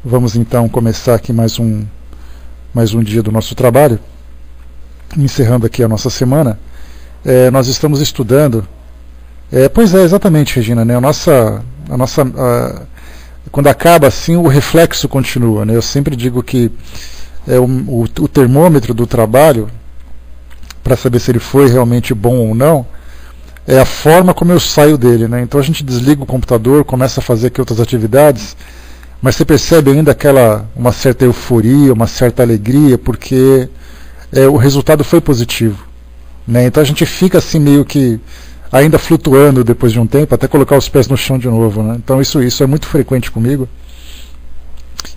Vamos então começar aqui mais um dia do nosso trabalho, encerrando aqui a nossa semana. Nós estamos estudando, pois é, exatamente, Regina, né? Quando acaba assim, o reflexo continua, né? Eu sempre digo que o termômetro do trabalho, para saber se ele foi realmente bom ou não, é a forma como eu saio dele, né? Então a gente desliga o computador, começa a fazer aqui outras atividades, mas você percebe ainda uma certa euforia, uma certa alegria, porque o resultado foi positivo, né? Então a gente fica assim meio que ainda flutuando depois de um tempo, até colocar os pés no chão de novo, né? Então isso é muito frequente comigo.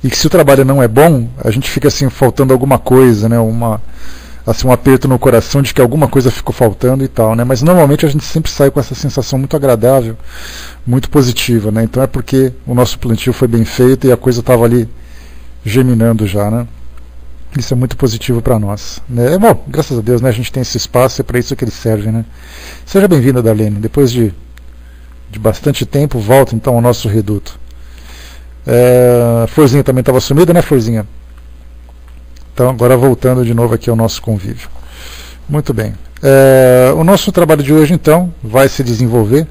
E que se o trabalho não é bom, a gente fica assim faltando alguma coisa, né? Um aperto no coração de que alguma coisa ficou faltando e tal, né? Mas normalmente a gente sempre sai com essa sensação muito agradável, muito positiva, né? Então é porque o nosso plantio foi bem feito e a coisa estava ali germinando já, né? Isso é muito positivo para nós, né? Bom, graças a Deus, né? A gente tem esse espaço, é para isso que ele serve, né? Seja bem-vinda, Darlene. Depois de bastante tempo, volta então ao nosso reduto. Florzinha também estava sumida, né, Florzinha? Então, agora voltando de novo aqui ao nosso convívio. Muito bem. O nosso trabalho de hoje, então, vai se desenvolver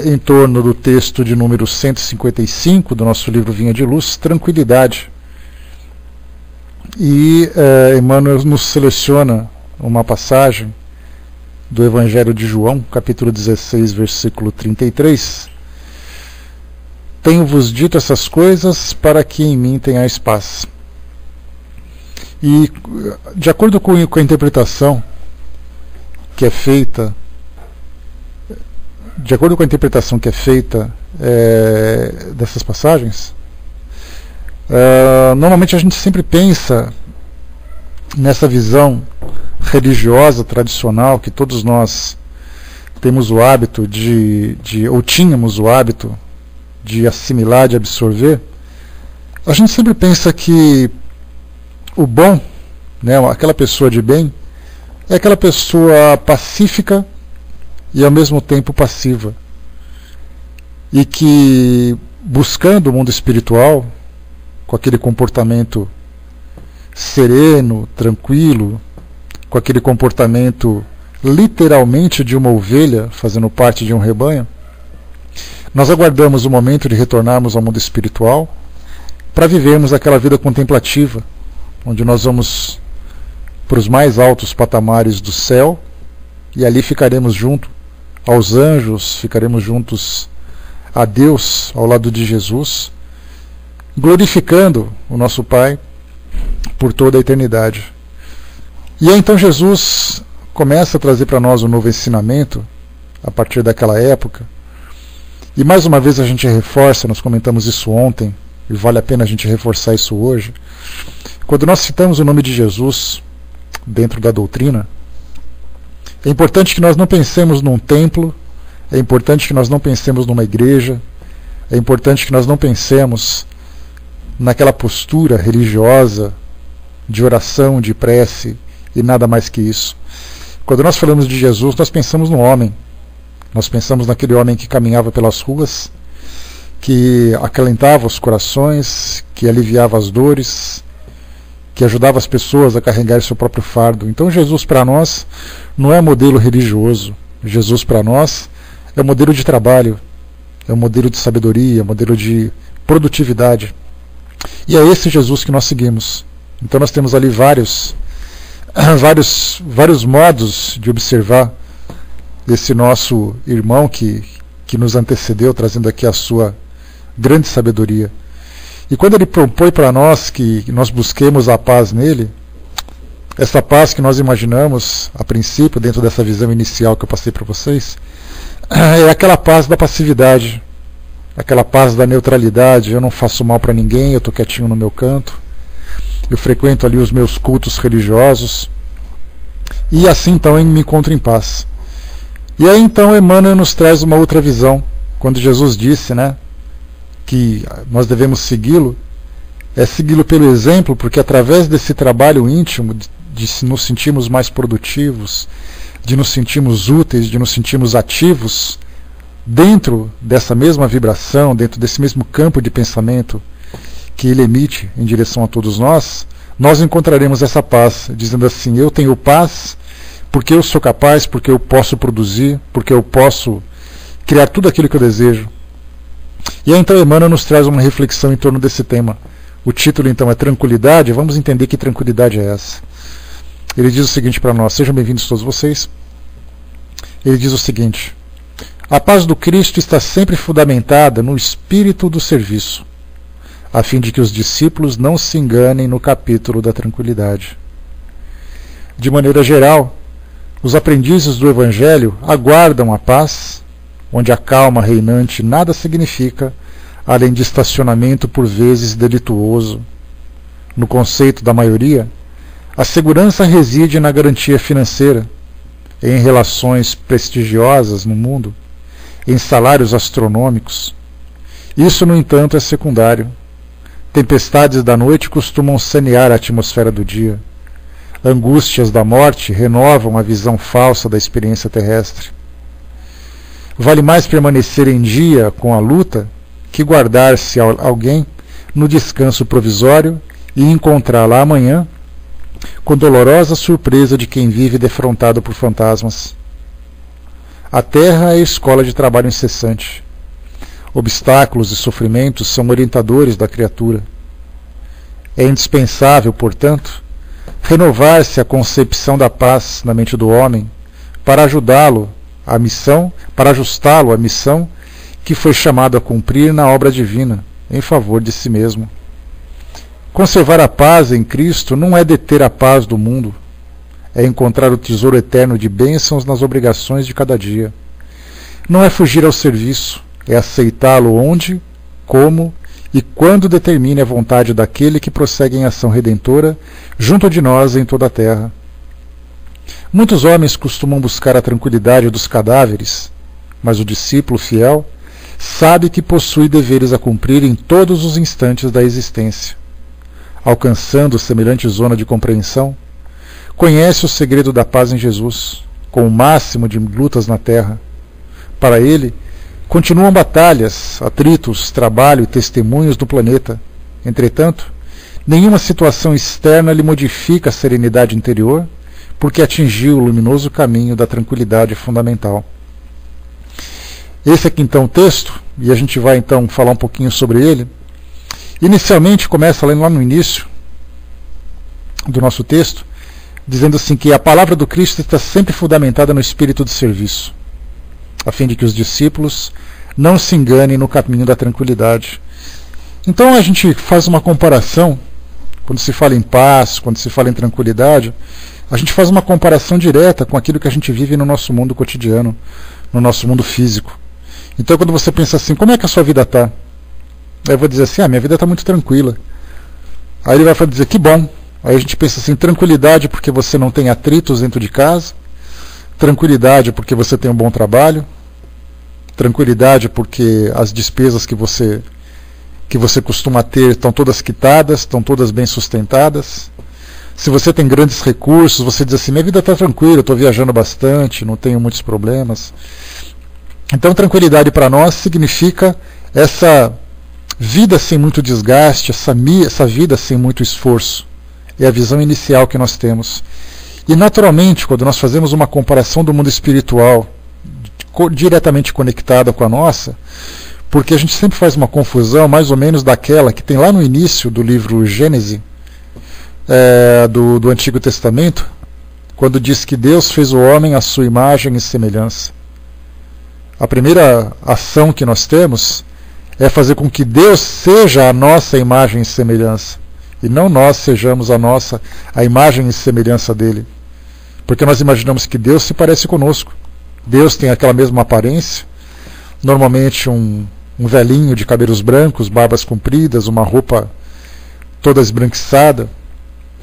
em torno do texto de número 155 do nosso livro Vinha de Luz, Tranquilidade. E Emmanuel nos seleciona uma passagem do Evangelho de João, capítulo 16, versículo 33. Tenho-vos dito essas coisas para que em mim tenhais paz. E, de acordo com a interpretação que é feita, dessas passagens, normalmente a gente sempre pensa nessa visão religiosa tradicional que todos nós temos o hábito ou tínhamos o hábito de assimilar, de absorver. A gente sempre pensa que o bom, né, aquela pessoa de bem, é aquela pessoa pacífica e ao mesmo tempo passiva. E que, buscando o mundo espiritual, com aquele comportamento sereno, tranquilo, com aquele comportamento literalmente de uma ovelha fazendo parte de um rebanho, nós aguardamos o momento de retornarmos ao mundo espiritual para vivermos aquela vida contemplativa, onde nós vamos para os mais altos patamares do céu e ali ficaremos junto aos anjos, ficaremos juntos a Deus, ao lado de Jesus, glorificando o nosso Pai por toda a eternidade. E aí então Jesus começa a trazer para nós um novo ensinamento a partir daquela época. E mais uma vez a gente reforça, nós comentamos isso ontem, e vale a pena a gente reforçar isso hoje. Quando nós citamos o nome de Jesus dentro da doutrina, é importante que nós não pensemos num templo, é importante que nós não pensemos numa igreja, é importante que nós não pensemos naquela postura religiosa de oração, de prece e nada mais que isso. Quando nós falamos de Jesus, nós pensamos no homem. Nós pensamos naquele homem que caminhava pelas ruas, que acalentava os corações, que aliviava as dores, que ajudava as pessoas a carregar seu próprio fardo. Então Jesus para nós não é modelo religioso. Jesus para nós é modelo de trabalho, é um modelo de sabedoria, é um modelo de produtividade. E é esse Jesus que nós seguimos. Então nós temos ali vários modos de observar esse nosso irmão que nos antecedeu, trazendo aqui a sua grande sabedoria. E quando ele propõe para nós que nós busquemos a paz nele, essa paz que nós imaginamos a princípio, dentro dessa visão inicial que eu passei para vocês, é aquela paz da passividade, aquela paz da neutralidade. Eu não faço mal para ninguém, eu estou quietinho no meu canto, eu frequento ali os meus cultos religiosos, e assim então eu me encontro em paz. E aí então Emmanuel nos traz uma outra visão, quando Jesus disse, né, que nós devemos segui-lo, segui-lo pelo exemplo, porque através desse trabalho íntimo, de nos sentirmos mais produtivos, de nos sentirmos úteis, de nos sentirmos ativos, dentro dessa mesma vibração, dentro desse mesmo campo de pensamento que ele emite em direção a todos nós, nós encontraremos essa paz, dizendo assim: eu tenho paz porque eu sou capaz, porque eu posso produzir, porque eu posso criar tudo aquilo que eu desejo. E aí então Emmanuel nos traz uma reflexão em torno desse tema. O título então é Tranquilidade. Vamos entender que tranquilidade é essa. Ele diz o seguinte para nós, sejam bem-vindos todos vocês. Ele diz o seguinte: a paz do Cristo está sempre fundamentada no espírito do serviço, a fim de que os discípulos não se enganem no capítulo da tranquilidade. De maneira geral, os aprendizes do Evangelho aguardam a paz, onde a calma reinante nada significa, além de estacionamento por vezes delituoso. No conceito da maioria, a segurança reside na garantia financeira, em relações prestigiosas no mundo, em salários astronômicos. Isso, no entanto, é secundário. Tempestades da noite costumam sanear a atmosfera do dia. Angústias da morte renovam a visão falsa da experiência terrestre. Vale mais permanecer em dia com a luta que guardar-se alguém no descanso provisório e encontrá-la amanhã com dolorosa surpresa de quem vive defrontado por fantasmas. A terra é a escola de trabalho incessante. Obstáculos e sofrimentos são orientadores da criatura. É indispensável, portanto, renovar-se a concepção da paz na mente do homem para ajudá-lo à missão, para ajustá-lo à missão que foi chamado a cumprir na obra divina, em favor de si mesmo. Conservar a paz em Cristo não é deter a paz do mundo, é encontrar o tesouro eterno de bênçãos nas obrigações de cada dia. Não é fugir ao serviço, é aceitá-lo onde, como e quando determine a vontade daquele que prossegue em ação redentora junto de nós em toda a terra. Muitos homens costumam buscar a tranquilidade dos cadáveres, mas o discípulo fiel sabe que possui deveres a cumprir em todos os instantes da existência. Alcançando semelhante zona de compreensão, conhece o segredo da paz em Jesus, com o máximo de lutas na terra. Para ele, continuam batalhas, atritos, trabalho e testemunhos do planeta. Entretanto, nenhuma situação externa lhe modifica a serenidade interior, porque atingiu o luminoso caminho da tranquilidade fundamental. Esse aqui então o texto, e a gente vai então falar um pouquinho sobre ele. Inicialmente começa lá no início do nosso texto, dizendo assim que a palavra do Cristo está sempre fundamentada no espírito de serviço, a fim de que os discípulos não se enganem no caminho da tranquilidade. Então a gente faz uma comparação, quando se fala em paz, quando se fala em tranquilidade, a gente faz uma comparação direta com aquilo que a gente vive no nosso mundo cotidiano, no nosso mundo físico. Então quando você pensa assim, como é que a sua vida está? Aí eu vou dizer assim, minha vida está muito tranquila. Aí ele vai dizer, que bom. Aí a gente pensa assim, tranquilidade porque você não tem atritos dentro de casa, tranquilidade porque você tem um bom trabalho, tranquilidade porque as despesas que você costuma ter estão todas quitadas, estão todas bem sustentadas. Se você tem grandes recursos, você diz assim, minha vida está tranquila, eu estou viajando bastante, não tenho muitos problemas. Então tranquilidade para nós significa essa vida sem muito desgaste, essa vida sem muito esforço. É a visão inicial que nós temos. E naturalmente, quando nós fazemos uma comparação do mundo espiritual diretamente conectada com a nossa, porque a gente sempre faz uma confusão mais ou menos daquela que tem lá no início do livro Gênesis, do Antigo Testamento, quando diz que Deus fez o homem à sua imagem e semelhança. A primeira ação que nós temos é fazer com que Deus seja a nossa imagem e semelhança, e não nós sejamos a imagem e semelhança dele. Porque nós imaginamos que Deus se parece conosco. Deus tem aquela mesma aparência, normalmente um velhinho de cabelos brancos, barbas compridas, uma roupa toda esbranquiçada.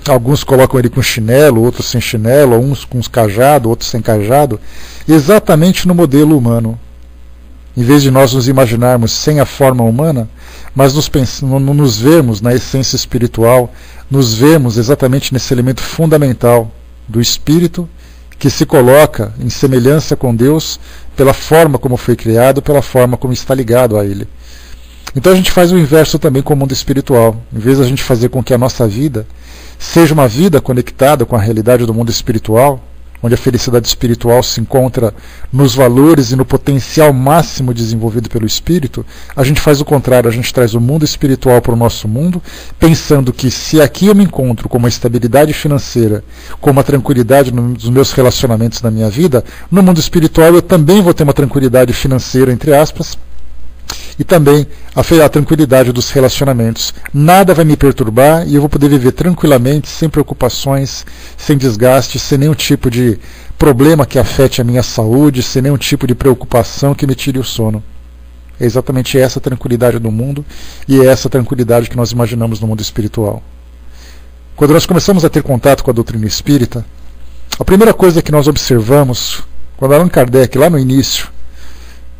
Alguns colocam ele com chinelo, outros sem chinelo, uns com cajado, outros sem cajado, exatamente no modelo humano. Em vez de nós nos imaginarmos sem a forma humana, mas nos vermos na essência espiritual, nos vemos exatamente nesse elemento fundamental do espírito que se coloca em semelhança com Deus pela forma como foi criado, pela forma como está ligado a Ele. Então a gente faz o inverso também com o mundo espiritual. Em vez de a gente fazer com que a nossa vida seja uma vida conectada com a realidade do mundo espiritual, onde a felicidade espiritual se encontra nos valores e no potencial máximo desenvolvido pelo espírito, a gente faz o contrário, a gente traz o mundo espiritual para o nosso mundo, pensando que se aqui eu me encontro com uma estabilidade financeira, com uma tranquilidade nos meus relacionamentos na minha vida, no mundo espiritual eu também vou ter uma tranquilidade financeira, entre aspas, e também a tranquilidade dos relacionamentos. Nada vai me perturbar e eu vou poder viver tranquilamente, sem preocupações, sem desgaste, sem nenhum tipo de problema que afete a minha saúde, sem nenhum tipo de preocupação que me tire o sono. É exatamente essa tranquilidade do mundo e é essa tranquilidade que nós imaginamos no mundo espiritual. Quando nós começamos a ter contato com a doutrina espírita, a primeira coisa que nós observamos, quando Allan Kardec, lá no início,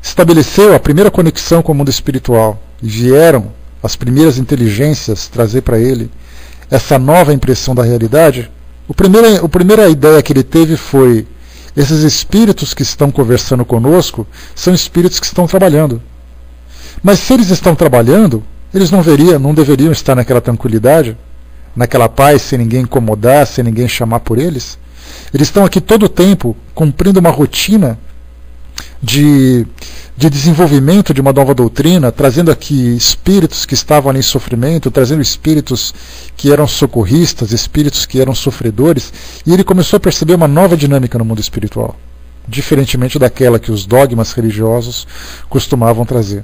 estabeleceu a primeira conexão com o mundo espiritual e vieram as primeiras inteligências trazer para ele essa nova impressão da realidade, a primeira ideia que ele teve foi: esses espíritos que estão conversando conosco são espíritos que estão trabalhando. Mas se eles estão trabalhando, eles não deveriam estar naquela tranquilidade, naquela paz, sem ninguém incomodar, sem ninguém chamar por eles? Eles estão aqui todo o tempo cumprindo uma rotina de desenvolvimento de uma nova doutrina, trazendo aqui espíritos que estavam ali em sofrimento, trazendo espíritos que eram socorristas, espíritos que eram sofredores, e ele começou a perceber uma nova dinâmica no mundo espiritual, diferentemente daquela que os dogmas religiosos costumavam trazer.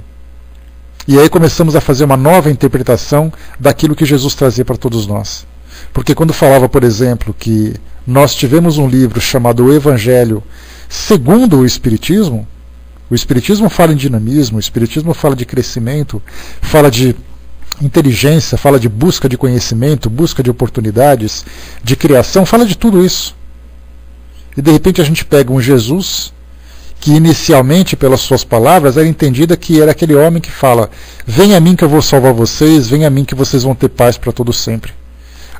E aí começamos a fazer uma nova interpretação daquilo que Jesus trazia para todos nós. Porque quando falava, por exemplo, que nós tivemos um livro chamado O Evangelho segundo o Espiritismo fala em dinamismo, o Espiritismo fala de crescimento, fala de inteligência, fala de busca de conhecimento, busca de oportunidades, de criação, fala de tudo isso. E de repente a gente pega um Jesus que inicialmente, pelas suas palavras, era entendida que era aquele homem que fala: venha a mim que eu vou salvar vocês, venha a mim que vocês vão ter paz para todo sempre.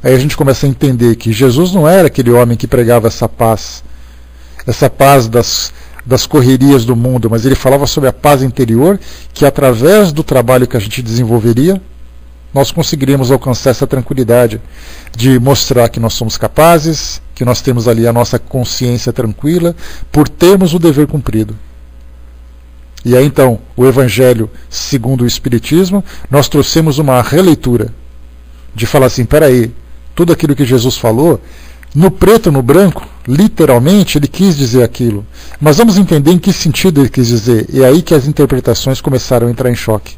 Aí a gente começa a entender que Jesus não era aquele homem que pregava essa paz das correrias do mundo, mas ele falava sobre a paz interior, que através do trabalho que a gente desenvolveria, nós conseguiríamos alcançar essa tranquilidade de mostrar que nós somos capazes, que nós temos ali a nossa consciência tranquila, por termos o dever cumprido. E aí então, o Evangelho segundo o Espiritismo, nós trouxemos uma releitura, de falar assim: peraí, tudo aquilo que Jesus falou, no preto, no branco, literalmente ele quis dizer aquilo. Mas vamos entender em que sentido ele quis dizer. E é aí que as interpretações começaram a entrar em choque.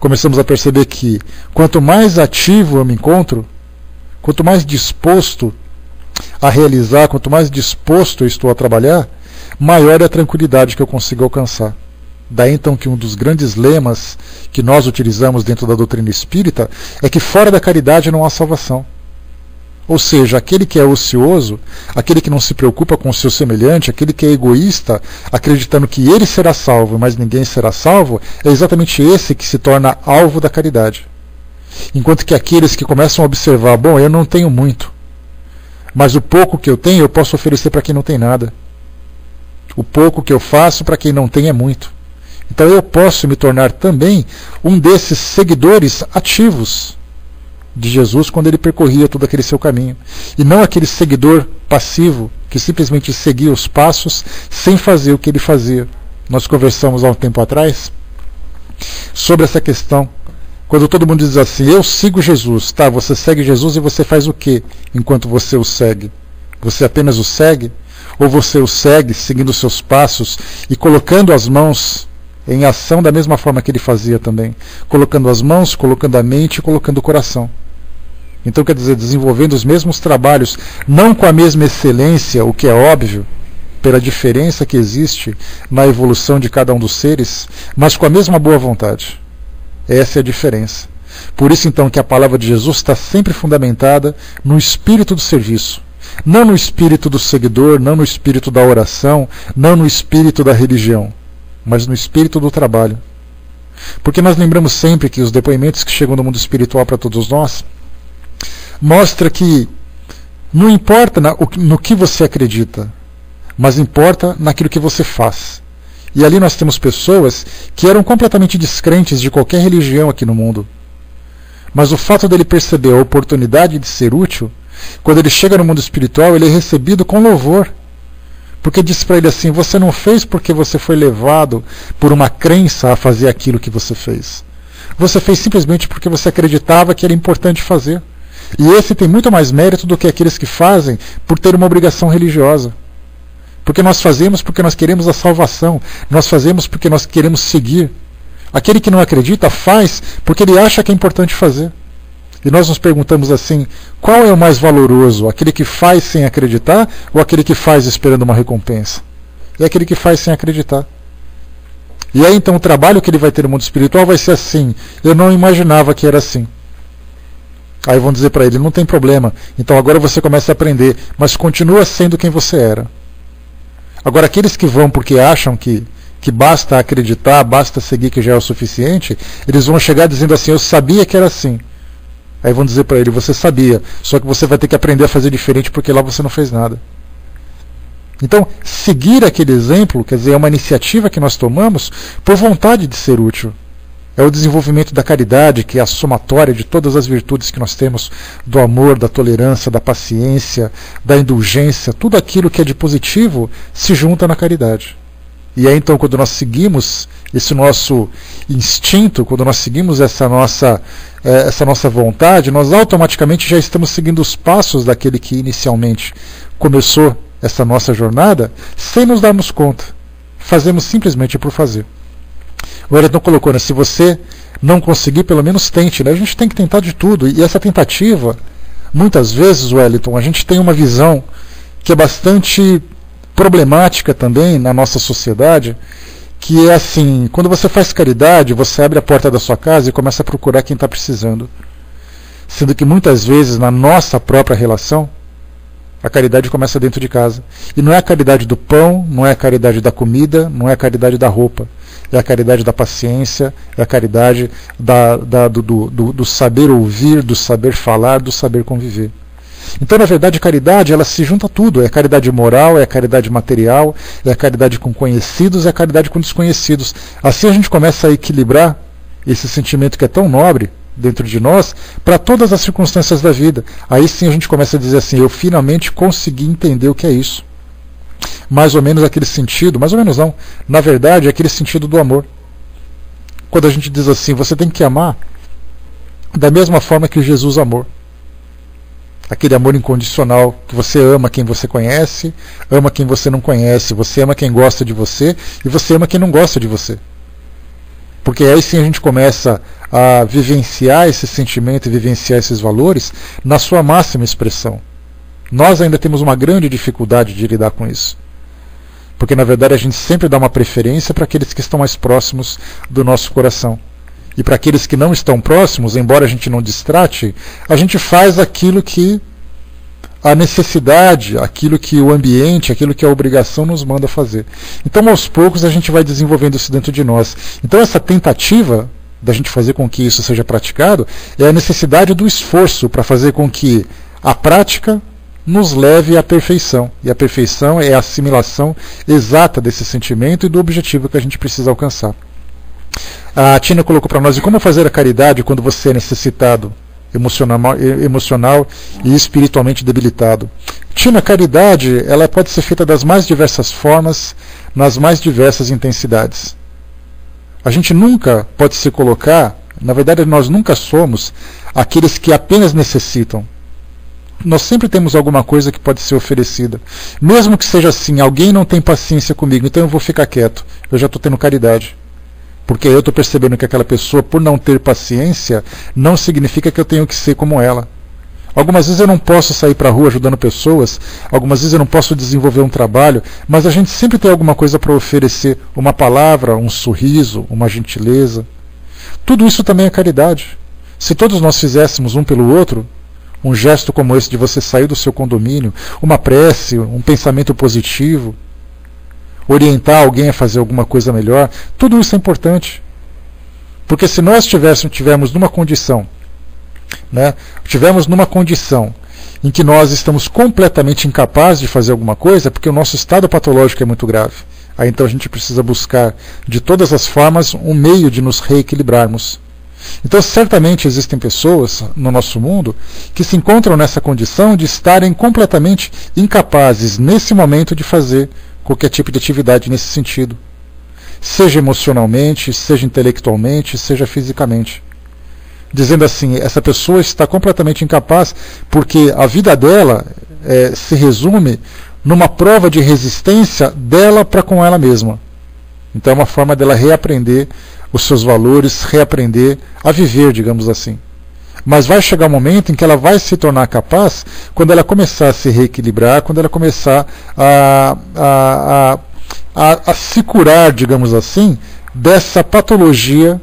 Começamos a perceber que quanto mais ativo eu me encontro, quanto mais disposto a realizar, quanto mais disposto eu estou a trabalhar, maior é a tranquilidade que eu consigo alcançar. Daí então que um dos grandes lemas que nós utilizamos dentro da doutrina espírita é que fora da caridade não há salvação. Ou seja, aquele que é ocioso, aquele que não se preocupa com o seu semelhante, aquele que é egoísta, acreditando que ele será salvo, mas ninguém será salvo, é exatamente esse que se torna alvo da caridade. Enquanto que aqueles que começam a observar: bom, eu não tenho muito, mas o pouco que eu tenho eu posso oferecer para quem não tem nada. O pouco que eu faço para quem não tem é muito. Então eu posso me tornar também um desses seguidores ativos de Jesus quando ele percorria todo aquele seu caminho. E não aquele seguidor passivo que simplesmente seguia os passos sem fazer o que ele fazia. Nós conversamos há um tempo atrás sobre essa questão. Quando todo mundo diz assim: eu sigo Jesus. Tá, você segue Jesus e você faz o que enquanto você o segue? Você apenas o segue? Ou você o segue seguindo os seus passos e colocando as mãos em ação da mesma forma que ele fazia também? Colocando as mãos, colocando a mente e colocando o coração. Então, quer dizer, desenvolvendo os mesmos trabalhos, não com a mesma excelência, o que é óbvio, pela diferença que existe na evolução de cada um dos seres, mas com a mesma boa vontade. Essa é a diferença. Por isso, então, que a palavra de Jesus está sempre fundamentada no espírito do serviço. Não no espírito do seguidor, não no espírito da oração, não no espírito da religião, mas no espírito do trabalho. Porque nós lembramos sempre que os depoimentos que chegam do mundo espiritual para todos nós mostra que não importa no que você acredita, mas importa naquilo que você faz. E ali nós temos pessoas que eram completamente descrentes de qualquer religião aqui no mundo. Mas o fato dele perceber a oportunidade de ser útil, quando ele chega no mundo espiritual, ele é recebido com louvor. Porque diz para ele assim, você não fez porque você foi levado por uma crença a fazer aquilo que você fez. Você fez simplesmente porque você acreditava que era importante fazer. E esse tem muito mais mérito do que aqueles que fazem por ter uma obrigação religiosa. Porque nós fazemos porque nós queremos a salvação. Nós fazemos porque nós queremos seguir. Aquele que não acredita faz porque ele acha que é importante fazer. E nós nos perguntamos assim, qual é o mais valoroso? Aquele que faz sem acreditar ou aquele que faz esperando uma recompensa? É aquele que faz sem acreditar. E aí então o trabalho que ele vai ter no mundo espiritual vai ser assim. Eu não imaginava que era assim. Aí vão dizer para ele, não tem problema. Então agora você começa a aprender, mas continua sendo quem você era. Agora aqueles que vão porque acham que basta acreditar, basta seguir que já é o suficiente, eles vão chegar dizendo assim, eu sabia que era assim. Aí vão dizer para ele, você sabia, só que você vai ter que aprender a fazer diferente porque lá você não fez nada. Então, seguir aquele exemplo, quer dizer, é uma iniciativa que nós tomamos por vontade de ser útil. É o desenvolvimento da caridade, que é a somatória de todas as virtudes que nós temos, do amor, da tolerância, da paciência, da indulgência, tudo aquilo que é de positivo se junta na caridade. E aí então, quando nós seguimos esse nosso instinto, quando nós seguimos essa nossa vontade, nós automaticamente já estamos seguindo os passos daquele que inicialmente começou essa nossa jornada, sem nos darmos conta. Fazemos simplesmente por fazer. O Wellington colocou, né, se você não conseguir, pelo menos tente. Né? A gente tem que tentar de tudo. E essa tentativa, muitas vezes, Wellington, a gente tem uma visão que é bastante problemática também na nossa sociedade, que é assim, quando você faz caridade, você abre a porta da sua casa e começa a procurar quem está precisando. Sendo que muitas vezes, na nossa própria relação, a caridade começa dentro de casa. E não é a caridade do pão, não é a caridade da comida, não é a caridade da roupa. É a caridade da paciência, é a caridade do saber ouvir, do saber falar, do saber conviver. Então, na verdade, a caridade, ela se junta a tudo. É a caridade moral, é a caridade material, é a caridade com conhecidos, é a caridade com desconhecidos. Assim a gente começa a equilibrar esse sentimento que é tão nobre dentro de nós para todas as circunstâncias da vida. Aí sim a gente começa a dizer assim, eu finalmente consegui entender o que é isso. Mais ou menos aquele sentido, mais ou menos não, na verdade é aquele sentido do amor. Quando a gente diz assim, você tem que amar da mesma forma que Jesus amou. Aquele amor incondicional, que você ama quem você conhece, ama quem você não conhece, você ama quem gosta de você e você ama quem não gosta de você. Porque aí sim a gente começa a vivenciar esse sentimento e vivenciar esses valores na sua máxima expressão. Nós ainda temos uma grande dificuldade de lidar com isso. Porque na verdade a gente sempre dá uma preferência para aqueles que estão mais próximos do nosso coração. E para aqueles que não estão próximos, embora a gente não distrate, a gente faz aquilo que a necessidade, aquilo que o ambiente, aquilo que a obrigação nos manda fazer. Então, aos poucos, a gente vai desenvolvendo isso dentro de nós. Então, essa tentativa da gente fazer com que isso seja praticado é a necessidade do esforço para fazer com que a prática nos leve à perfeição. E a perfeição é a assimilação exata desse sentimento e do objetivo que a gente precisa alcançar. A Tina colocou para nós, e como fazer a caridade quando você é necessitado, emocional e espiritualmente debilitado? Tina, a caridade ela pode ser feita das mais diversas formas, nas mais diversas intensidades. A gente nunca pode se colocar, na verdade nós nunca somos aqueles que apenas necessitam. Nós sempre temos alguma coisa que pode ser oferecida. Mesmo que seja assim, alguém não tem paciência comigo, então eu vou ficar quieto, eu já estou tendo caridade. Porque eu estou percebendo que aquela pessoa, por não ter paciência, não significa que eu tenho que ser como ela. Algumas vezes eu não posso sair para a rua ajudando pessoas, algumas vezes eu não posso desenvolver um trabalho, mas a gente sempre tem alguma coisa para oferecer, uma palavra, um sorriso, uma gentileza. Tudo isso também é caridade. Se todos nós fizéssemos um pelo outro, um gesto como esse de você sair do seu condomínio, uma prece, um pensamento positivo, orientar alguém a fazer alguma coisa melhor, tudo isso é importante. Porque se nós tivermos numa condição, em que nós estamos completamente incapazes de fazer alguma coisa, porque o nosso estado patológico é muito grave. Aí então a gente precisa buscar de todas as formas um meio de nos reequilibrarmos. Então certamente existem pessoas no nosso mundo que se encontram nessa condição de estarem completamente incapazes nesse momento de fazer qualquer tipo de atividade nesse sentido. Seja emocionalmente, seja intelectualmente, seja fisicamente. Dizendo assim, essa pessoa está completamente incapaz porque a vida dela se resume numa prova de resistência dela para com ela mesma. Então é uma forma dela reaprender os seus valores, reaprender a viver, digamos assim. Mas vai chegar um momento em que ela vai se tornar capaz quando ela começar a se reequilibrar, quando ela começar a se curar, digamos assim, dessa patologia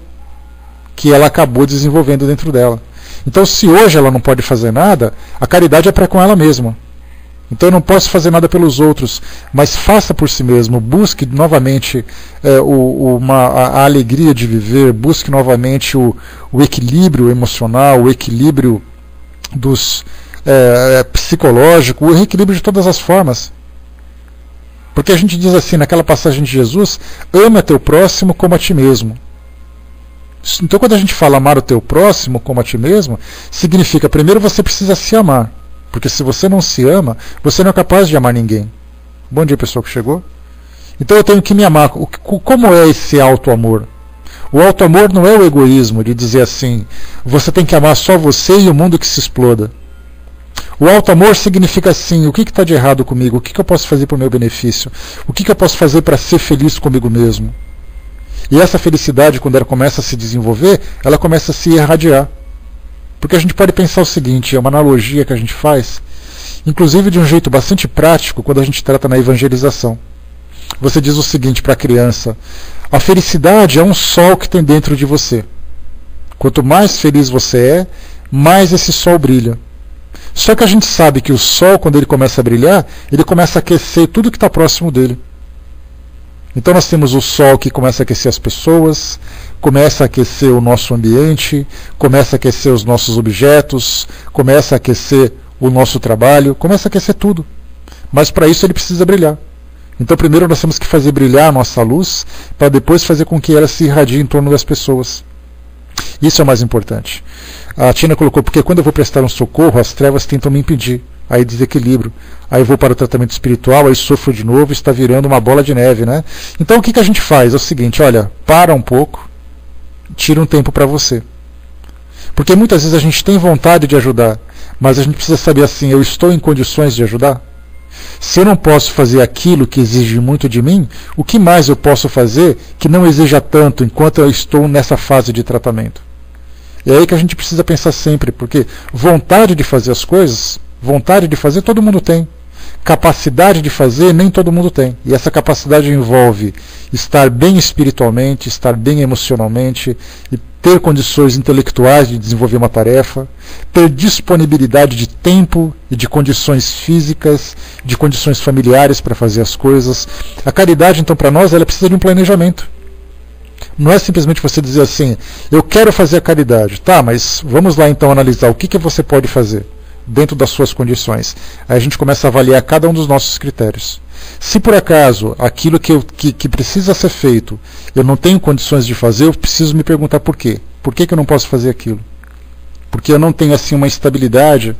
que ela acabou desenvolvendo dentro dela. Então, se hoje ela não pode fazer nada, a caridade é para com ela mesma. Então eu não posso fazer nada pelos outros, mas faça por si mesmo, busque novamente a alegria de viver, busque novamente o equilíbrio emocional, o equilíbrio psicológico, o equilíbrio de todas as formas. Porque a gente diz assim, naquela passagem de Jesus, ama teu próximo como a ti mesmo. Então quando a gente fala amar o teu próximo como a ti mesmo, significa primeiro você precisa se amar. Porque se você não se ama, você não é capaz de amar ninguém. Bom dia, pessoal que chegou. Então eu tenho que me amar. Como é esse auto-amor? O auto-amor não é o egoísmo de dizer assim, você tem que amar só você e o mundo que se exploda. O auto-amor significa assim, o que está de errado comigo? O que eu posso fazer para o meu benefício? O que eu posso fazer para ser feliz comigo mesmo? E essa felicidade, quando ela começa a se desenvolver, ela começa a se irradiar. Porque a gente pode pensar o seguinte, é uma analogia que a gente faz, inclusive de um jeito bastante prático, quando a gente trata na evangelização. Você diz o seguinte para a criança, a felicidade é um sol que tem dentro de você. Quanto mais feliz você é, mais esse sol brilha. Só que a gente sabe que o sol, quando ele começa a brilhar, ele começa a aquecer tudo que está próximo dele. Então nós temos o sol que começa a aquecer as pessoas, começa a aquecer o nosso ambiente, começa a aquecer os nossos objetos, começa a aquecer o nosso trabalho, começa a aquecer tudo. Mas para isso ele precisa brilhar. Então primeiro nós temos que fazer brilhar a nossa luz, para depois fazer com que ela se irradie em torno das pessoas. Isso é o mais importante. A Tina colocou, porque quando eu vou prestar um socorro, as trevas tentam me impedir. Aí desequilíbrio. Aí eu vou para o tratamento espiritual, aí sofro de novo, está virando uma bola de neve, né? Então o que a gente faz? É o seguinte, olha, para um pouco, tira um tempo para você. Porque muitas vezes a gente tem vontade de ajudar, mas a gente precisa saber assim, eu estou em condições de ajudar? Se eu não posso fazer aquilo que exige muito de mim, o que mais eu posso fazer que não exija tanto enquanto eu estou nessa fase de tratamento? É aí que a gente precisa pensar sempre, porque vontade de fazer as coisas, vontade de fazer todo mundo tem. Capacidade de fazer nem todo mundo tem. E essa capacidade envolve estar bem espiritualmente, estar bem emocionalmente, e ter condições intelectuais de desenvolver uma tarefa, ter disponibilidade de tempo e de condições físicas, de condições familiares para fazer as coisas. A caridade, então, para nós, ela precisa de um planejamento. Não é simplesmente você dizer assim, eu quero fazer a caridade. Tá, mas vamos lá então analisar o que você pode fazer dentro das suas condições. Aí a gente começa a avaliar cada um dos nossos critérios. Se por acaso aquilo que precisa ser feito eu não tenho condições de fazer, eu preciso me perguntar por quê. Por que eu não posso fazer aquilo? Porque eu não tenho assim uma estabilidade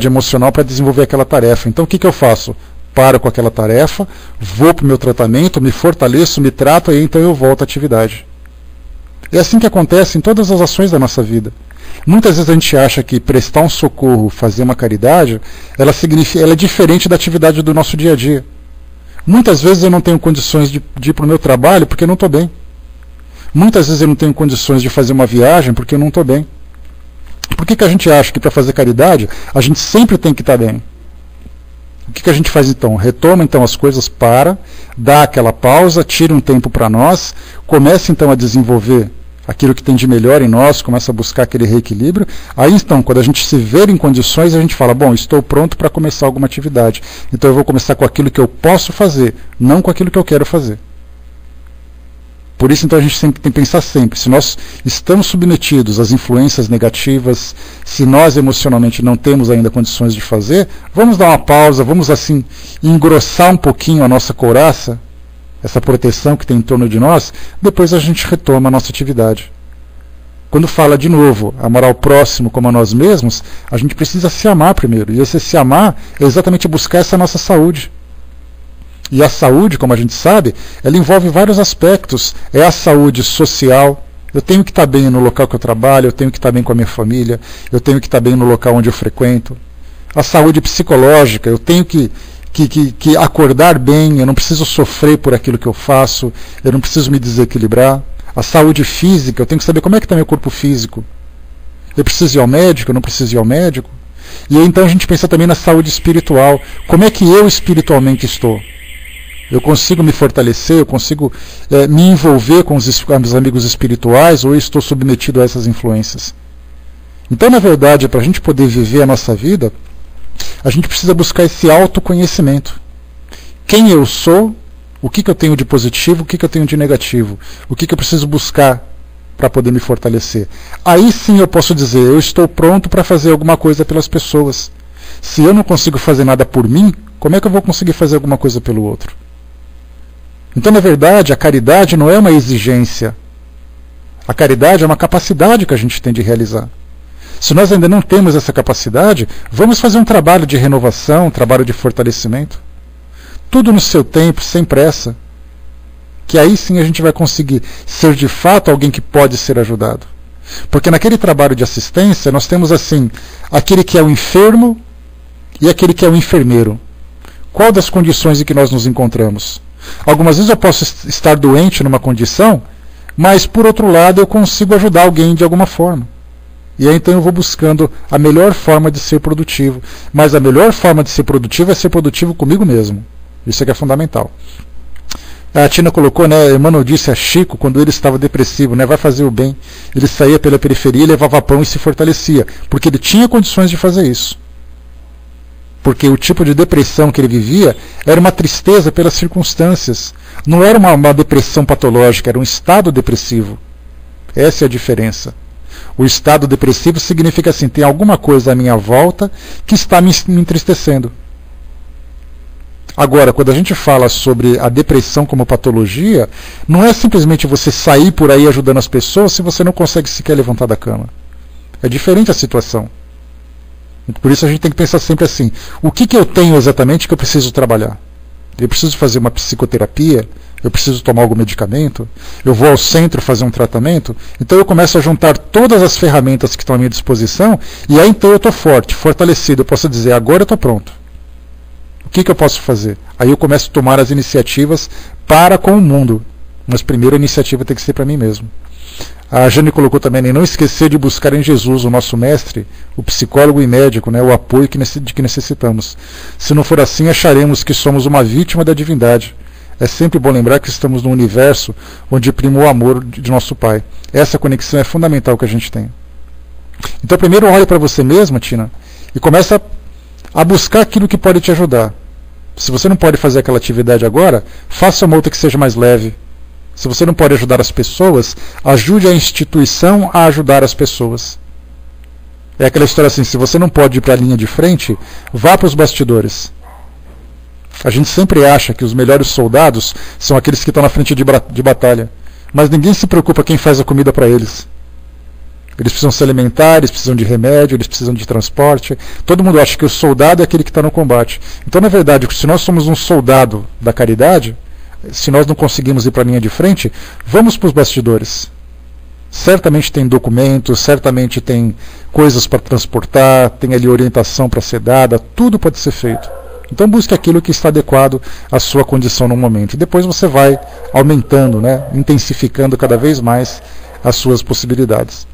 emocional para desenvolver aquela tarefa. Então o que eu faço? Paro com aquela tarefa, vou para o meu tratamento, me fortaleço, me trato e então eu volto à atividade. É assim que acontece em todas as ações da nossa vida. Muitas vezes a gente acha que prestar um socorro, fazer uma caridade, ela é diferente da atividade do nosso dia a dia. Muitas vezes eu não tenho condições de ir para o meu trabalho porque eu não estou bem. Muitas vezes eu não tenho condições de fazer uma viagem porque eu não estou bem. Por que a gente acha que para fazer caridade a gente sempre tem que estar bem? O que a gente faz então? Retoma então as coisas, dá aquela pausa, tira um tempo para nós, começa então a desenvolver aquilo que tem de melhor em nós, começa a buscar aquele reequilíbrio. Aí então, quando a gente se vê em condições, a gente fala, bom, estou pronto para começar alguma atividade. Então eu vou começar com aquilo que eu posso fazer, não com aquilo que eu quero fazer. Por isso, então, a gente sempre tem que pensar sempre, se nós estamos submetidos às influências negativas, se nós emocionalmente não temos ainda condições de fazer, vamos dar uma pausa, vamos assim engrossar um pouquinho a nossa couraça, essa proteção que tem em torno de nós, depois a gente retoma a nossa atividade. Quando fala de novo, amar ao próximo como a nós mesmos, a gente precisa se amar primeiro. E esse se amar é exatamente buscar essa nossa saúde. E a saúde, como a gente sabe, ela envolve vários aspectos. É a saúde social. Eu tenho que estar bem no local que eu trabalho, eu tenho que estar bem com a minha família, eu tenho que estar bem no local onde eu frequento. A saúde psicológica, eu tenho que acordar bem, eu não preciso sofrer por aquilo que eu faço, eu não preciso me desequilibrar. A saúde física, eu tenho que saber como é que está meu corpo físico. Eu preciso ir ao médico, eu não preciso ir ao médico. E aí, então a gente pensa também na saúde espiritual. Como é que eu espiritualmente estou? Eu consigo me fortalecer, eu consigo me envolver com os meus amigos espirituais, ou eu estou submetido a essas influências? Então, na verdade, para a gente poder viver a nossa vida, a gente precisa buscar esse autoconhecimento. Quem eu sou, o que eu tenho de positivo, o que eu tenho de negativo, o que eu preciso buscar para poder me fortalecer. Aí sim eu posso dizer, eu estou pronto para fazer alguma coisa pelas pessoas. Se eu não consigo fazer nada por mim, como é que eu vou conseguir fazer alguma coisa pelo outro? Então, na verdade, a caridade não é uma exigência. A caridade é uma capacidade que a gente tem de realizar. Se nós ainda não temos essa capacidade, vamos fazer um trabalho de renovação, um trabalho de fortalecimento. Tudo no seu tempo, sem pressa. Que aí sim a gente vai conseguir ser de fato alguém que pode ser ajudado. Porque naquele trabalho de assistência, nós temos assim, aquele que é o enfermo e aquele que é o enfermeiro. Qual das condições em que nós nos encontramos? Algumas vezes eu posso estar doente numa condição, mas por outro lado eu consigo ajudar alguém de alguma forma. E aí então eu vou buscando a melhor forma de ser produtivo. Mas a melhor forma de ser produtivo é ser produtivo comigo mesmo. Isso é que é fundamental. A Tina colocou, né, Emmanuel disse a Chico, quando ele estava depressivo, né, vai fazer o bem. Ele saía pela periferia, levava pão e se fortalecia, porque ele tinha condições de fazer isso. Porque o tipo de depressão que ele vivia era uma tristeza pelas circunstâncias. Não era uma depressão patológica, era um estado depressivo. Essa é a diferença. O estado depressivo significa assim, tem alguma coisa à minha volta que está me entristecendo. Agora, quando a gente fala sobre a depressão como patologia, não é simplesmente você sair por aí ajudando as pessoas se você não consegue sequer levantar da cama. É diferente a situação. Por isso a gente tem que pensar sempre assim, o que eu tenho exatamente que eu preciso trabalhar? Eu preciso fazer uma psicoterapia? Eu preciso tomar algum medicamento? Eu vou ao centro fazer um tratamento? Então eu começo a juntar todas as ferramentas que estão à minha disposição e aí então eu estou forte, fortalecido. Eu posso dizer, agora eu estou pronto. O que eu posso fazer? Aí eu começo a tomar as iniciativas para com o mundo. Mas primeiro a iniciativa tem que ser para mim mesmo. A Jane colocou também, né, não esquecer de buscar em Jesus, o nosso mestre, o psicólogo e médico, né, o apoio de que necessitamos. Se não for assim, acharemos que somos uma vítima da divindade. É sempre bom lembrar que estamos num universo onde prima o amor de nosso Pai. Essa conexão é fundamental que a gente tem. Então primeiro olhe para você mesma, Tina, e começa a buscar aquilo que pode te ajudar. Se você não pode fazer aquela atividade agora, faça uma outra que seja mais leve. Se você não pode ajudar as pessoas, ajude a instituição a ajudar as pessoas. É aquela história assim, se você não pode ir para a linha de frente, vá para os bastidores. A gente sempre acha que os melhores soldados são aqueles que estão na frente de batalha. Mas ninguém se preocupa quem faz a comida para eles. Eles precisam se alimentar, eles precisam de remédio, eles precisam de transporte. Todo mundo acha que o soldado é aquele que está no combate. Então, na verdade, se nós somos um soldado da caridade, se nós não conseguimos ir para a linha de frente, vamos para os bastidores. Certamente tem documentos, certamente tem coisas para transportar, tem ali orientação para ser dada, tudo pode ser feito. Então busque aquilo que está adequado à sua condição no momento. E depois você vai aumentando, né, intensificando cada vez mais as suas possibilidades.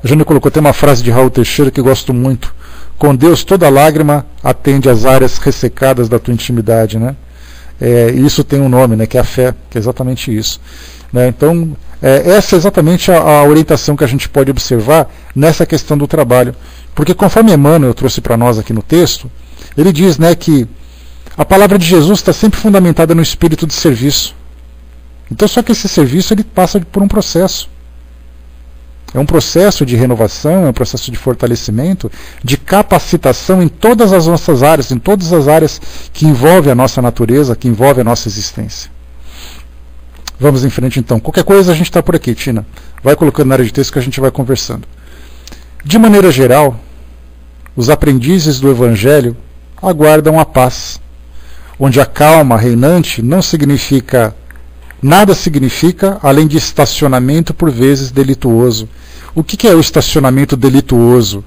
A Jane colocou, tem uma frase de Raul Teixeira que eu gosto muito. Com Deus toda lágrima atende às áreas ressecadas da tua intimidade, né? Isso tem um nome, né, que é a fé, que é exatamente isso. Né? Então, essa é exatamente a orientação que a gente pode observar nessa questão do trabalho. Porque conforme Emmanuel trouxe para nós aqui no texto, ele diz, né, que a palavra de Jesus está sempre fundamentada no espírito de serviço. Então, só que esse serviço ele passa por um processo. É um processo de renovação, é um processo de fortalecimento, de capacitação em todas as nossas áreas, em todas as áreas que envolvem a nossa natureza, que envolvem a nossa existência. Vamos em frente então. Qualquer coisa a gente está por aqui, Tina. Vai colocando na área de texto que a gente vai conversando. De maneira geral, os aprendizes do Evangelho aguardam a paz, onde a calma reinante não significa nada significa além de estacionamento por vezes delituoso. O que é o estacionamento delituoso?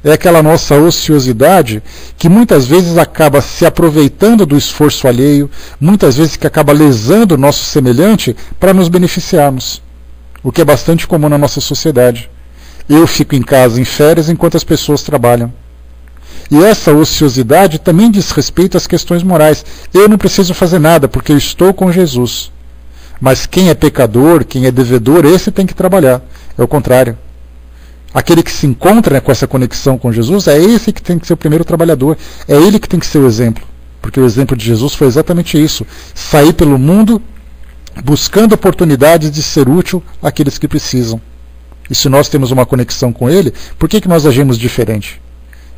É aquela nossa ociosidade que muitas vezes acaba se aproveitando do esforço alheio, muitas vezes que acaba lesando o nosso semelhante para nos beneficiarmos. O que é bastante comum na nossa sociedade. Eu fico em casa em férias enquanto as pessoas trabalham. E essa ociosidade também diz respeito às questões morais. Eu não preciso fazer nada porque eu estou com Jesus. Mas quem é pecador, quem é devedor, esse tem que trabalhar. É o contrário. Aquele que se encontra com essa conexão com Jesus, é esse que tem que ser o primeiro trabalhador. É ele que tem que ser o exemplo. Porque o exemplo de Jesus foi exatamente isso. Sair pelo mundo buscando oportunidades de ser útil àqueles que precisam. E se nós temos uma conexão com ele, por que nós agimos diferente?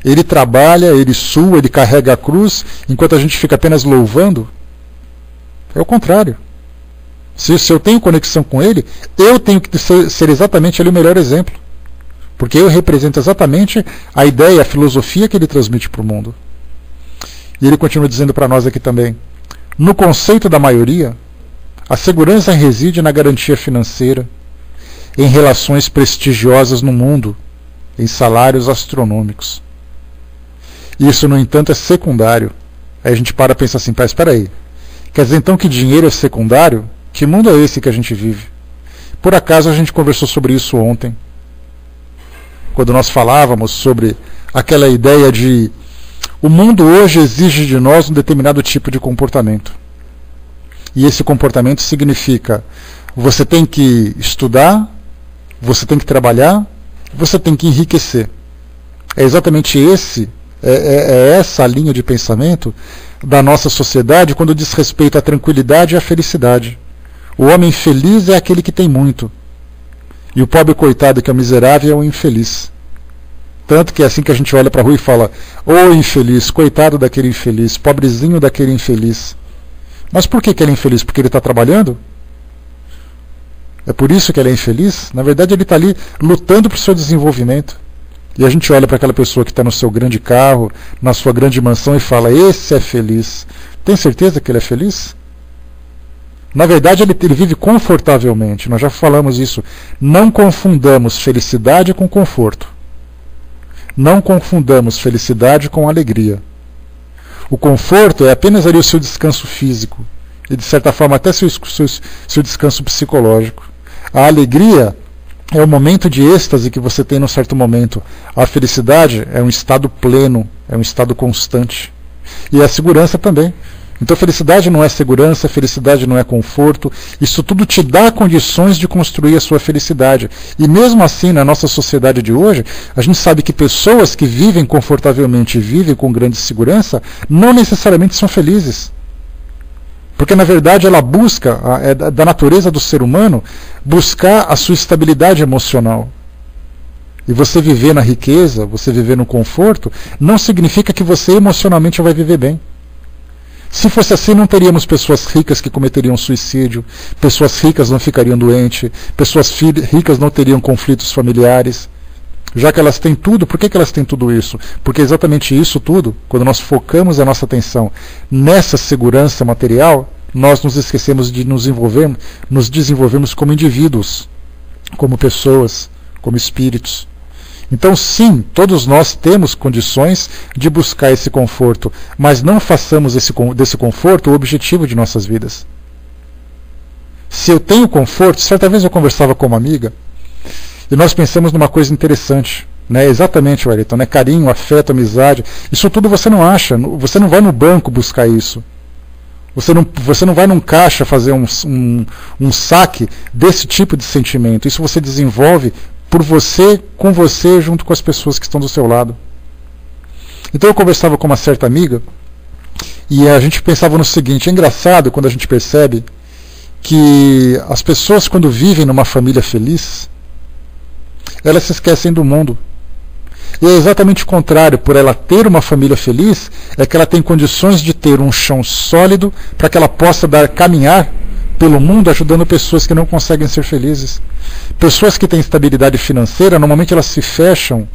Ele trabalha, ele sua, ele carrega a cruz, enquanto a gente fica apenas louvando? É o contrário. Se eu tenho conexão com ele, eu tenho que ser exatamente ali o melhor exemplo. Porque eu represento exatamente a ideia, a filosofia que ele transmite para o mundo. E ele continua dizendo para nós aqui também, no conceito da maioria, a segurança reside na garantia financeira, em relações prestigiosas no mundo, em salários astronômicos. Isso, no entanto, é secundário. Aí a gente para e pensa assim, espera aí. Quer dizer então que dinheiro é secundário? Que mundo é esse que a gente vive? Por acaso a gente conversou sobre isso ontem, quando nós falávamos sobre aquela ideia de o mundo hoje exige de nós um determinado tipo de comportamento. E esse comportamento significa você tem que estudar, você tem que trabalhar, você tem que enriquecer. É exatamente essa linha de pensamento da nossa sociedade quando diz respeito à tranquilidade e à felicidade. O homem feliz é aquele que tem muito. E o pobre coitado que é o miserável é o infeliz. Tanto que é assim que a gente olha para a rua e fala, ô infeliz, coitado daquele infeliz, pobrezinho daquele infeliz. Mas por que ele é infeliz? Porque ele está trabalhando? É por isso que ele é infeliz? Na verdade ele está ali lutando para o seu desenvolvimento. E a gente olha para aquela pessoa que está no seu grande carro, na sua grande mansão e fala, esse é feliz. Tem certeza que ele é feliz? Na verdade, ele vive confortavelmente. Nós já falamos isso. Não confundamos felicidade com conforto. Não confundamos felicidade com alegria. O conforto é apenas ali o seu descanso físico. E, de certa forma, até seu descanso psicológico. A alegria é o momento de êxtase que você tem num certo momento. A felicidade é um estado pleno, é um estado constante. E a segurança também. Então felicidade não é segurança, felicidade não é conforto, isso tudo te dá condições de construir a sua felicidade. E mesmo assim, na nossa sociedade de hoje, a gente sabe que pessoas que vivem confortavelmente e vivem com grande segurança, não necessariamente são felizes. Porque na verdade ela busca, é da natureza do ser humano, buscar a sua estabilidade emocional. E você viver na riqueza, você viver no conforto, não significa que você emocionalmente vai viver bem. Se fosse assim, não teríamos pessoas ricas que cometeriam suicídio, pessoas ricas não ficariam doentes, pessoas ricas não teriam conflitos familiares. Já que elas têm tudo, por que elas têm tudo isso? Porque exatamente isso tudo, quando nós focamos a nossa atenção nessa segurança material, nós nos esquecemos de nos desenvolvermos como indivíduos, como pessoas, como espíritos. Então sim, todos nós temos condições de buscar esse conforto, mas não façamos desse conforto o objetivo de nossas vidas. Se eu tenho conforto, certa vez eu conversava com uma amiga, e nós pensamos numa coisa interessante, né? Exatamente, Wellington, né? Carinho, afeto, amizade, isso tudo você não acha, você não vai no banco buscar isso. Você não vai num caixa fazer um saque desse tipo de sentimento, isso você desenvolve por você, com você, junto com as pessoas que estão do seu lado. Então eu conversava com uma certa amiga e a gente pensava no seguinte, é engraçado quando a gente percebe que as pessoas, quando vivem numa família feliz, elas se esquecem do mundo. E é exatamente o contrário, por ela ter uma família feliz, é que ela tem condições de ter um chão sólido para que ela possa caminhar pelo mundo ajudando pessoas que não conseguem ser felizes. Pessoas que têm estabilidade financeira, normalmente elas se fecham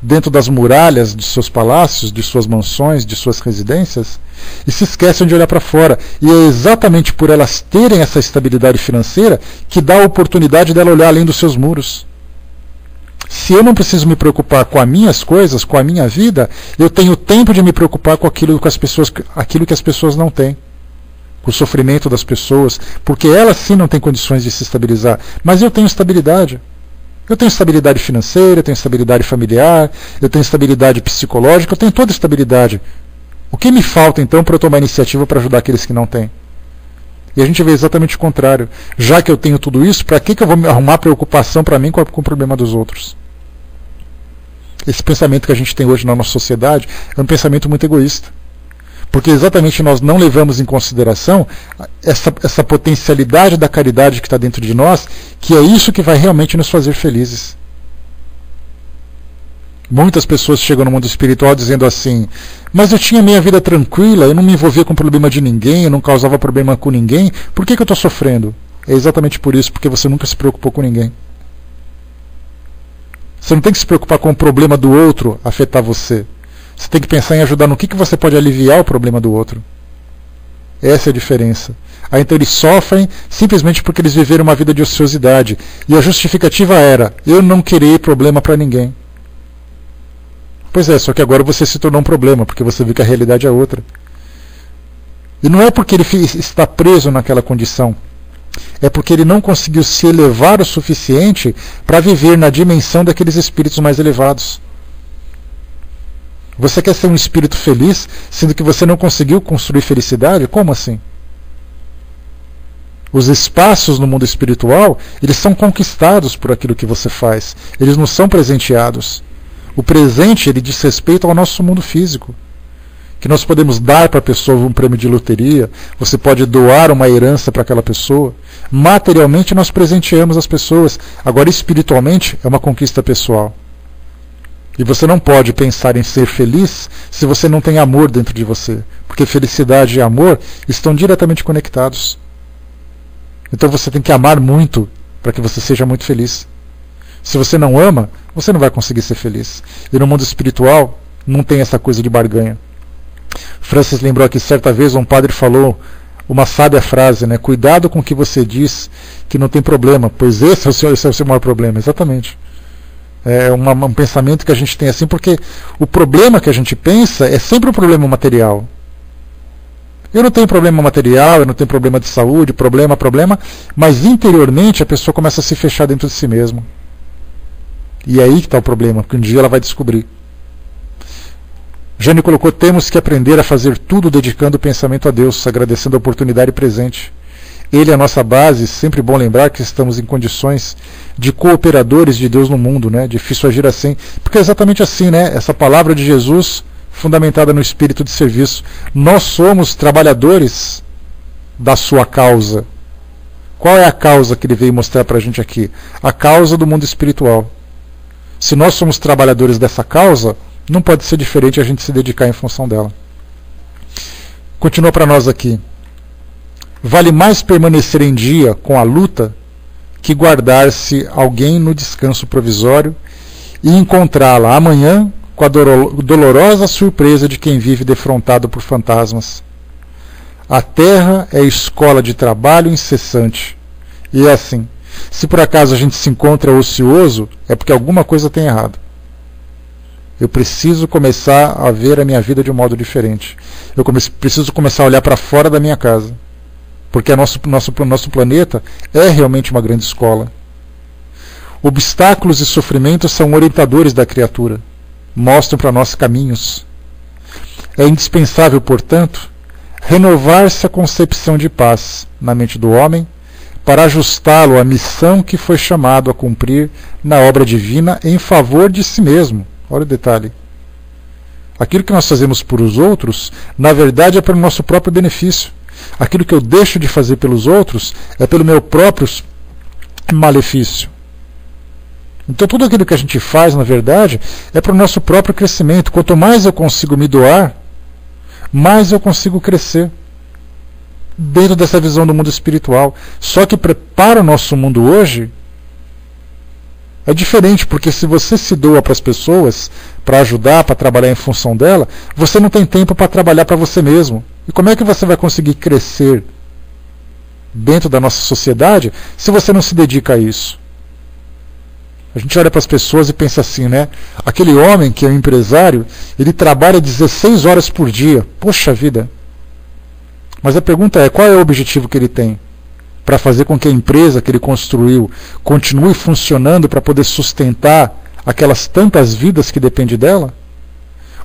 dentro das muralhas de seus palácios, de suas mansões, de suas residências, e se esquecem de olhar para fora. E é exatamente por elas terem essa estabilidade financeira que dá a oportunidade dela olhar além dos seus muros. Se eu não preciso me preocupar com as minhas coisas, com a minha vida, eu tenho tempo de me preocupar com aquilo que as pessoas não têm. Com o sofrimento das pessoas, porque elas sim não têm condições de se estabilizar. Mas eu tenho estabilidade. Eu tenho estabilidade financeira, eu tenho estabilidade familiar, eu tenho estabilidade psicológica, eu tenho toda estabilidade. O que me falta então para eu tomar iniciativa para ajudar aqueles que não têm? E a gente vê exatamente o contrário. Já que eu tenho tudo isso, para que eu vou arrumar preocupação para mim com o problema dos outros? Esse pensamento que a gente tem hoje na nossa sociedade é um pensamento muito egoísta. Porque exatamente nós não levamos em consideração essa potencialidade da caridade que está dentro de nós, que é isso que vai realmente nos fazer felizes. Muitas pessoas chegam no mundo espiritual dizendo assim: mas eu tinha minha vida tranquila, eu não me envolvia com problema de ninguém, eu não causava problema com ninguém, por que eu estou sofrendo? É exatamente por isso, porque você nunca se preocupou com ninguém. Você não tem que se preocupar com o problema do outro afetar você. Você tem que pensar em ajudar no que você pode aliviar o problema do outro. Essa é a diferença. Aí então eles sofrem simplesmente porque eles viveram uma vida de ociosidade. E a justificativa era: eu não querer problema para ninguém. Pois é, só que agora você se tornou um problema, porque você viu que a realidade é outra. E não é porque ele está preso naquela condição. É porque ele não conseguiu se elevar o suficiente para viver na dimensão daqueles espíritos mais elevados. Você quer ser um espírito feliz, sendo que você não conseguiu construir felicidade? Como assim? Os espaços no mundo espiritual, eles são conquistados por aquilo que você faz. Eles não são presenteados. O presente, ele diz respeito ao nosso mundo físico. Que nós podemos dar para a pessoa um prêmio de loteria, você pode doar uma herança para aquela pessoa. Materialmente nós presenteamos as pessoas. Agora, espiritualmente, é uma conquista pessoal. E você não pode pensar em ser feliz se você não tem amor dentro de você. Porque felicidade e amor estão diretamente conectados. Então você tem que amar muito para que você seja muito feliz. Se você não ama, você não vai conseguir ser feliz. E no mundo espiritual, não tem essa coisa de barganha. Francis lembrou aqui, certa vez um padre falou uma sábia frase, né? Cuidado com o que você diz que não tem problema, pois esse é o seu maior problema. Exatamente. É um pensamento que a gente tem assim, porque o problema que a gente pensa é sempre um problema material. Eu não tenho problema material, eu não tenho problema de saúde, problema, mas interiormente a pessoa começa a se fechar dentro de si mesma. E é aí que está o problema, porque um dia ela vai descobrir. Jane colocou: temos que aprender a fazer tudo dedicando o pensamento a Deus, agradecendo a oportunidade presente. Ele é a nossa base, sempre bom lembrar que estamos em condições de cooperadores de Deus no mundo, né? Difícil agir assim, porque é exatamente assim, né? Essa palavra de Jesus, fundamentada no espírito de serviço. Nós somos trabalhadores da sua causa. Qual é a causa que ele veio mostrar para a gente aqui? A causa do mundo espiritual. Se nós somos trabalhadores dessa causa, não pode ser diferente a gente se dedicar em função dela. Continua para nós aqui. Vale mais permanecer em dia com a luta que guardar-se alguém no descanso provisório e encontrá-la amanhã com a dolorosa surpresa de quem vive defrontado por fantasmas. A terra é escola de trabalho incessante. E é assim. Se por acaso a gente se encontra ocioso, é porque alguma coisa tem errado. Eu preciso começar a ver a minha vida de um modo diferente. Eu preciso começar a olhar para fora da minha casa. Porque nosso planeta é realmente uma grande escola. Obstáculos e sofrimentos são orientadores da criatura. Mostram para nós caminhos. É indispensável, portanto, renovar-se a concepção de paz na mente do homem para ajustá-lo à missão que foi chamado a cumprir na obra divina em favor de si mesmo. Olha o detalhe. Aquilo que nós fazemos por os outros, na verdade, é para o nosso próprio benefício. aquilo que eu deixo de fazer pelos outros é pelo meu próprio malefício. Então tudo aquilo que a gente faz, na verdade, é para o nosso próprio crescimento. Quanto mais eu consigo me doar, mais eu consigo crescer dentro dessa visão do mundo espiritual. Só que para o nosso mundo hoje é diferente, porque se você se doa para as pessoas, para ajudar, para trabalhar em função dela, você não tem tempo para trabalhar para você mesmo. E como é que você vai conseguir crescer dentro da nossa sociedade se você não se dedica a isso? A gente olha para as pessoas e pensa assim, né? Aquele homem que é um empresário, ele trabalha 16 horas por dia. Poxa vida! Mas a pergunta é, qual é o objetivo que ele tem? Para fazer com que a empresa que ele construiu continue funcionando para poder sustentar aquelas tantas vidas que dependem dela?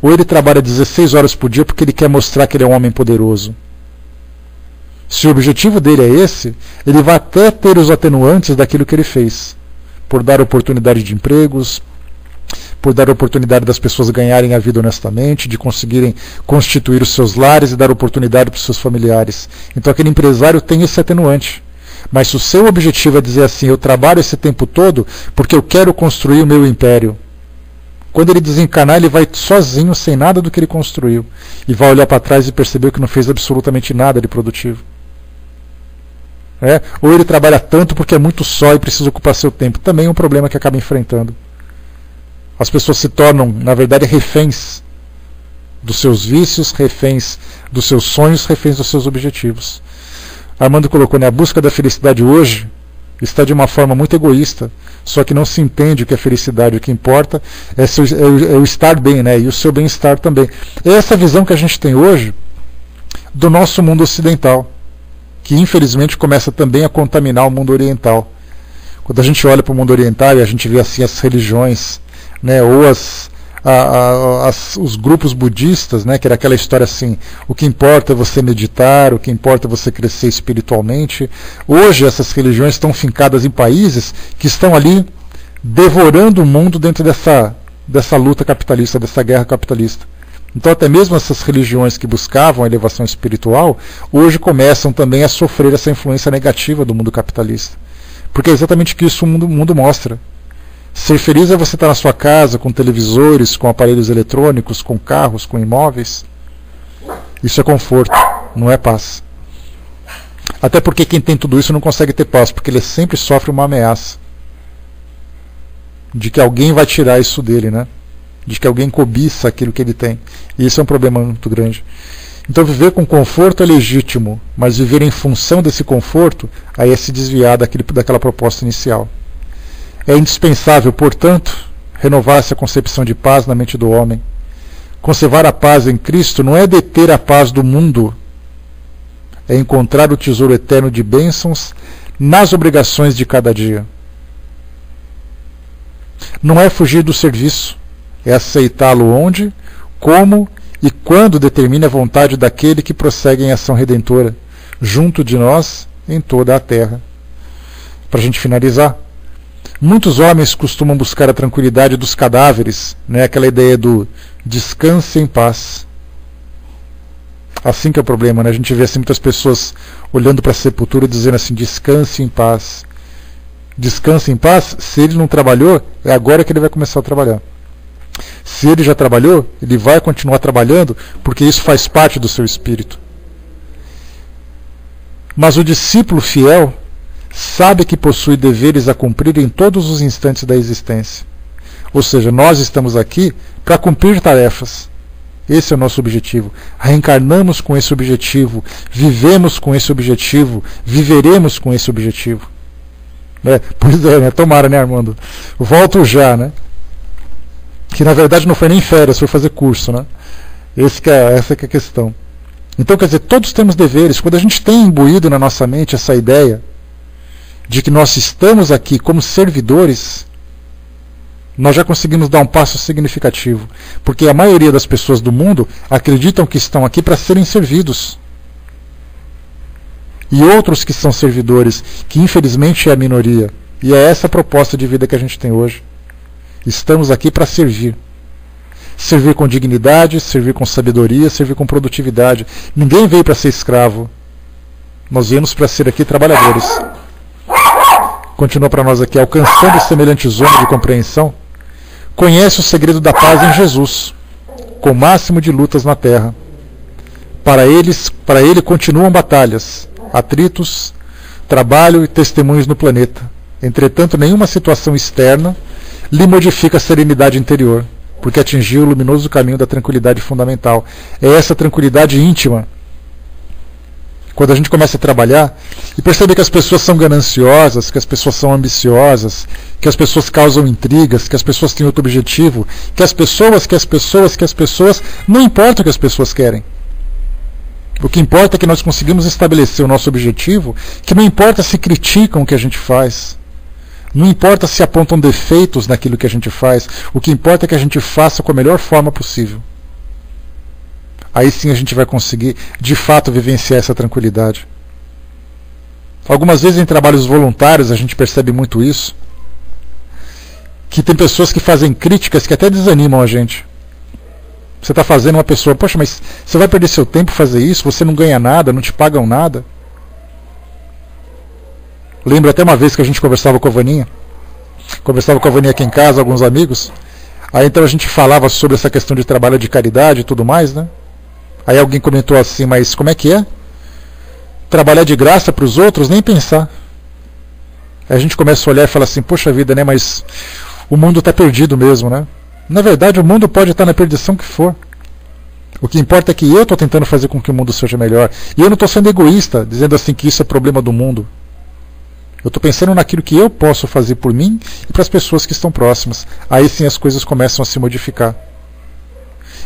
Ou ele trabalha 16 horas por dia porque ele quer mostrar que ele é um homem poderoso? Se o objetivo dele é esse, ele vai até ter os atenuantes daquilo que ele fez. Por dar oportunidade de empregos, por dar oportunidade das pessoas ganharem a vida honestamente, de conseguirem constituir os seus lares e dar oportunidade para os seus familiares. Então aquele empresário tem esse atenuante. Mas se o seu objetivo é dizer assim, eu trabalho esse tempo todo porque eu quero construir o meu império. Quando ele desencarnar, ele vai sozinho, sem nada do que ele construiu. E vai olhar para trás e perceber que não fez absolutamente nada de produtivo. Ou ele trabalha tanto porque é muito só e precisa ocupar seu tempo. Também é um problema que acaba enfrentando. As pessoas se tornam, na verdade, reféns dos seus vícios, reféns dos seus sonhos, reféns dos seus objetivos. Armando colocou, né, a busca da felicidade hoje está de uma forma muito egoísta, só que não se entende o que é felicidade. O que importa é o estar bem, né, e o seu bem-estar também. É essa visão que a gente tem hoje do nosso mundo ocidental, que infelizmente começa também a contaminar o mundo oriental. Quando a gente olha para o mundo oriental e a gente vê assim as religiões, né, ou os grupos budistas, né, que era aquela história assim, o que importa é você meditar, o que importa é você crescer espiritualmente. Hoje essas religiões estão fincadas em países que estão ali devorando o mundo dentro dessa luta capitalista, dessa guerra capitalista. Então até mesmo essas religiões que buscavam a elevação espiritual, hoje começam também a sofrer essa influência negativa do mundo capitalista. Porque é exatamente o que isso o mundo mostra. Ser feliz é você estar na sua casa, com televisores, com aparelhos eletrônicos, com carros, com imóveis. Isso é conforto, não é paz. Até porque quem tem tudo isso não consegue ter paz, porque ele sempre sofre uma ameaça de que alguém vai tirar isso dele, né? De que alguém cobiça aquilo que ele tem. E isso é um problema muito grande. Então viver com conforto é legítimo, mas viver em função desse conforto, aí é se desviar daquela proposta inicial. É indispensável, portanto, renovar essa concepção de paz na mente do homem. Conservar a paz em Cristo não é deter a paz do mundo, é encontrar o tesouro eterno de bênçãos nas obrigações de cada dia. Não é fugir do serviço, é aceitá-lo onde, como e quando determine a vontade daquele que prossegue em ação redentora, junto de nós, em toda a terra. Para a gente finalizar, muitos homens costumam buscar a tranquilidade dos cadáveres, né? Aquela ideia do descanse em paz. Assim que é o problema, né? A gente vê assim, muitas pessoas olhando para a sepultura e dizendo assim, descanse em paz. Descanse em paz, se ele não trabalhou, é agora que ele vai começar a trabalhar. Se ele já trabalhou, ele vai continuar trabalhando, porque isso faz parte do seu espírito. Mas o discípulo fiel sabe que possui deveres a cumprir em todos os instantes da existência. Ou seja, nós estamos aqui para cumprir tarefas. Esse é o nosso objetivo. Reencarnamos com esse objetivo, vivemos com esse objetivo, viveremos com esse objetivo. Pois é, né? Tomara, né, Armando? Volto já, né? Que na verdade não foi nem férias, foi fazer curso, né? Essa que é a questão. Então, quer dizer, todos temos deveres. Quando a gente tem imbuído na nossa mente essa ideia de que nós estamos aqui como servidores, nós já conseguimos dar um passo significativo. Porque a maioria das pessoas do mundo acreditam que estão aqui para serem servidos. E outros que são servidores, que infelizmente é a minoria. E é essa a proposta de vida que a gente tem hoje. Estamos aqui para servir. Servir com dignidade, servir com sabedoria, servir com produtividade. Ninguém veio para ser escravo. Nós viemos para ser aqui trabalhadores. Continua para nós aqui: alcançando semelhante zona de compreensão, conhece o segredo da paz em Jesus, com o máximo de lutas na terra. Para ele continuam batalhas, atritos, trabalho e testemunhos no planeta. Entretanto, nenhuma situação externa lhe modifica a serenidade interior, porque atingiu o luminoso caminho da tranquilidade fundamental. É essa tranquilidade íntima. Quando a gente começa a trabalhar e percebe que as pessoas são gananciosas, que as pessoas são ambiciosas, que as pessoas causam intrigas, que as pessoas têm outro objetivo, que as pessoas, não importa o que as pessoas querem. O que importa é que nós conseguimos estabelecer o nosso objetivo, que não importa se criticam o que a gente faz, não importa se apontam defeitos naquilo que a gente faz, o que importa é que a gente faça com a melhor forma possível. Aí sim a gente vai conseguir, de fato, vivenciar essa tranquilidade. Algumas vezes em trabalhos voluntários a gente percebe muito isso, que tem pessoas que fazem críticas que até desanimam a gente. Você está fazendo uma pessoa, poxa, mas você vai perder seu tempo fazer isso, você não ganha nada, não te pagam nada. Lembro até uma vez que a gente conversava com a Vaninha aqui em casa, alguns amigos, aí então a gente falava sobre essa questão de trabalho de caridade e tudo mais, né? Aí alguém comentou assim, mas como é que é? Trabalhar de graça para os outros, nem pensar. Aí a gente começa a olhar e fala assim, poxa vida, né? Mas o mundo está perdido mesmo, né? Na verdade, o mundo pode estar na perdição que for. O que importa é que eu estou tentando fazer com que o mundo seja melhor. E eu não estou sendo egoísta, dizendo assim que isso é problema do mundo. Eu estou pensando naquilo que eu posso fazer por mim e para as pessoas que estão próximas. Aí sim as coisas começam a se modificar.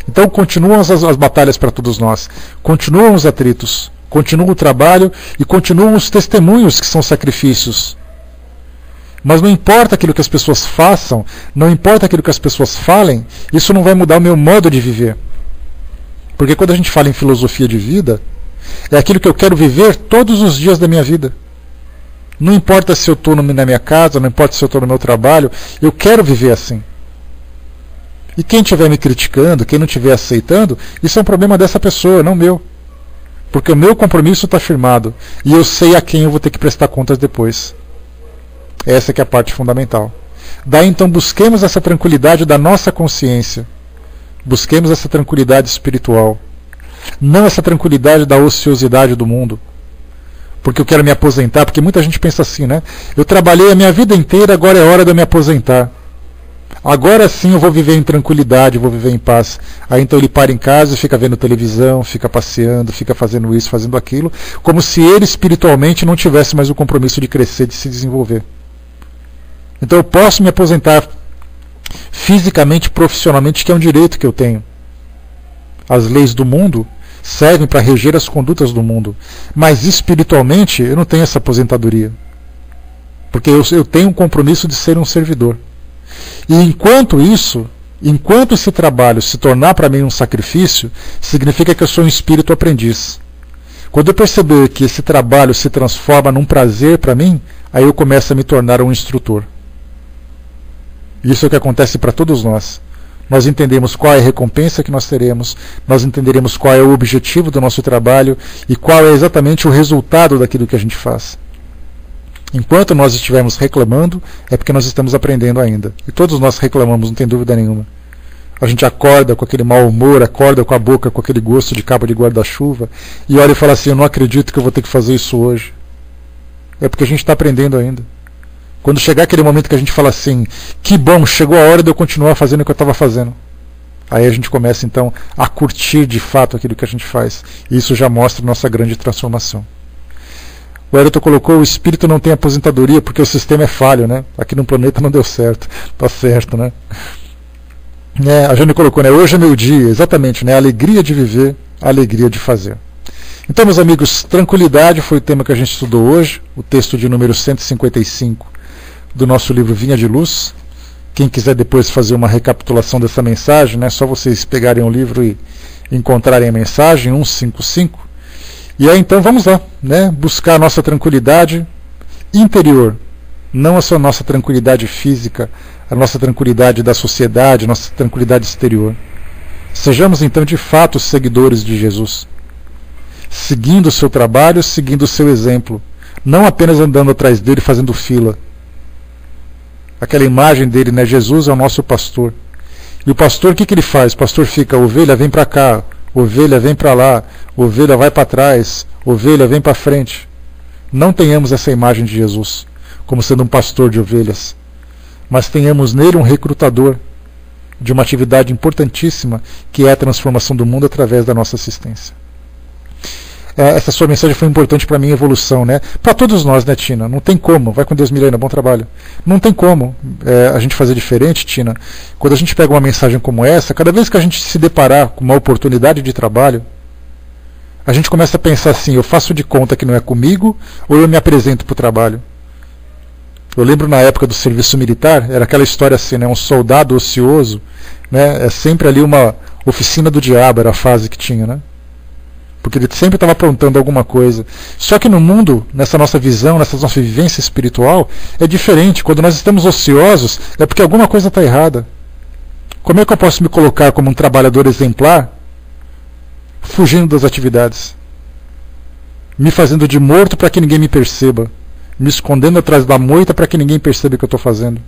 Então continuam as batalhas para todos nós. Continuam os atritos. Continua o trabalho e continuam os testemunhos que são sacrifícios. Mas não importa aquilo que as pessoas façam, não importa aquilo que as pessoas falem, isso não vai mudar o meu modo de viver. Porque quando a gente fala em filosofia de vida, é aquilo que eu quero viver todos os dias da minha vida. Não importa se eu estou na minha casa, não importa se eu estou no meu trabalho, eu quero viver assim. E quem estiver me criticando, quem não estiver aceitando, isso é um problema dessa pessoa, não meu. Porque o meu compromisso está firmado. E eu sei a quem eu vou ter que prestar contas depois. Essa que é a parte fundamental. Daí então busquemos essa tranquilidade da nossa consciência. Busquemos essa tranquilidade espiritual. Não essa tranquilidade da ociosidade do mundo. Porque eu quero me aposentar, porque muita gente pensa assim, né? Eu trabalhei a minha vida inteira, agora é hora de eu me aposentar. Agora sim eu vou viver em tranquilidade, vou viver em paz. Aí então ele para em casa e fica vendo televisão, fica passeando, fica fazendo isso, fazendo aquilo, como se ele espiritualmente não tivesse mais o compromisso de crescer, de se desenvolver. Então eu posso me aposentar fisicamente, profissionalmente, que é um direito que eu tenho. As leis do mundo servem para reger as condutas do mundo. Mas espiritualmente eu não tenho essa aposentadoria. Porque eu tenho um compromisso de ser um servidor. E enquanto esse trabalho se tornar para mim um sacrifício, significa que eu sou um espírito aprendiz. Quando eu perceber que esse trabalho se transforma num prazer para mim, aí eu começo a me tornar um instrutor. Isso é o que acontece para todos nós. Nós entendemos qual é a recompensa que nós teremos, nós entenderemos qual é o objetivo do nosso trabalho e qual é exatamente o resultado daquilo que a gente faz. Enquanto nós estivermos reclamando, é porque nós estamos aprendendo ainda. E todos nós reclamamos, não tem dúvida nenhuma. A gente acorda com aquele mau humor, acorda com a boca com aquele gosto de cabo de guarda-chuva e olha e fala assim, eu não acredito que eu vou ter que fazer isso hoje. É porque a gente está aprendendo ainda. Quando chegar aquele momento que a gente fala assim, que bom, chegou a hora de eu continuar fazendo o que eu estava fazendo. Aí a gente começa então a curtir de fato aquilo que a gente faz. E isso já mostra nossa grande transformação. O Ayrton colocou, o espírito não tem aposentadoria porque o sistema é falho, né? Aqui no planeta não deu certo. Tá certo, né? A Jane colocou, né? Hoje é meu dia, exatamente, né? A alegria de viver, a alegria de fazer. Então, meus amigos, tranquilidade foi o tema que a gente estudou hoje, o texto de número 155 do nosso livro Vinha de Luz. Quem quiser depois fazer uma recapitulação dessa mensagem, né? Só vocês pegarem o livro e encontrarem a mensagem 155. E aí então vamos lá, né? Buscar a nossa tranquilidade interior, não a nossa tranquilidade física, a nossa tranquilidade da sociedade, a nossa tranquilidade exterior. Sejamos então de fato seguidores de Jesus. seguindo o seu trabalho, seguindo o seu exemplo, não apenas andando atrás dele fazendo fila. Aquela imagem dele, né? Jesus é o nosso pastor. E o pastor, o que ele faz? O pastor fica, ovelha vem para cá, ovelha vem para lá, ovelha vai para trás, ovelha vem para frente. Não tenhamos essa imagem de Jesus como sendo um pastor de ovelhas, mas tenhamos nele um recrutador de uma atividade importantíssima, que é a transformação do mundo através da nossa assistência. Essa sua mensagem foi importante para a minha evolução, né? Para todos nós, né, Tina? Não tem como. Vai com Deus, Milena, bom trabalho. Não tem como a gente fazer diferente, Tina. Quando a gente pega uma mensagem como essa, cada vez que a gente se deparar com uma oportunidade de trabalho, a gente começa a pensar assim, eu faço de conta que não é comigo, ou eu me apresento para o trabalho. Eu lembro na época do serviço militar, era aquela história assim, né? Um soldado ocioso, né? É sempre ali uma oficina do diabo, era a fase que tinha, né? Porque ele sempre estava aprontando alguma coisa. Só que no mundo, nessa nossa visão, nessa nossa vivência espiritual, é diferente. Quando nós estamos ociosos, é porque alguma coisa está errada. Como é que eu posso me colocar como um trabalhador exemplar, fugindo das atividades? Me fazendo de morto para que ninguém me perceba. Me escondendo atrás da moita para que ninguém perceba o que eu estou fazendo.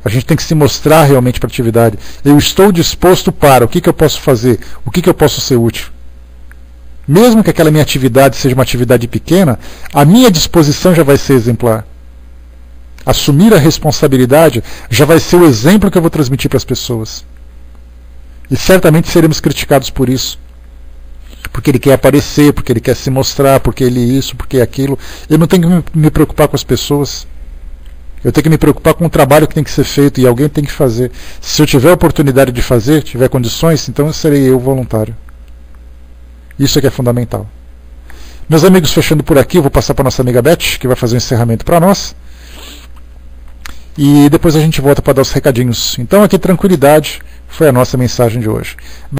A gente tem que se mostrar realmente para a atividade. Eu estou disposto para, o que eu posso fazer? O que eu posso ser útil? Mesmo que aquela minha atividade seja uma atividade pequena, a minha disposição já vai ser exemplar. Assumir a responsabilidade já vai ser o exemplo que eu vou transmitir para as pessoas. E certamente seremos criticados por isso. Porque ele quer aparecer, porque ele quer se mostrar, porque ele isso, porque aquilo. Eu não tenho que me preocupar com as pessoas. Eu tenho que me preocupar com o trabalho que tem que ser feito e alguém tem que fazer. Se eu tiver a oportunidade de fazer, tiver condições, então serei eu voluntário. Isso é que é fundamental. Meus amigos, fechando por aqui, eu vou passar para a nossa amiga Beth, que vai fazer um encerramento para nós. E depois a gente volta para dar os recadinhos. Então aqui, tranquilidade, foi a nossa mensagem de hoje.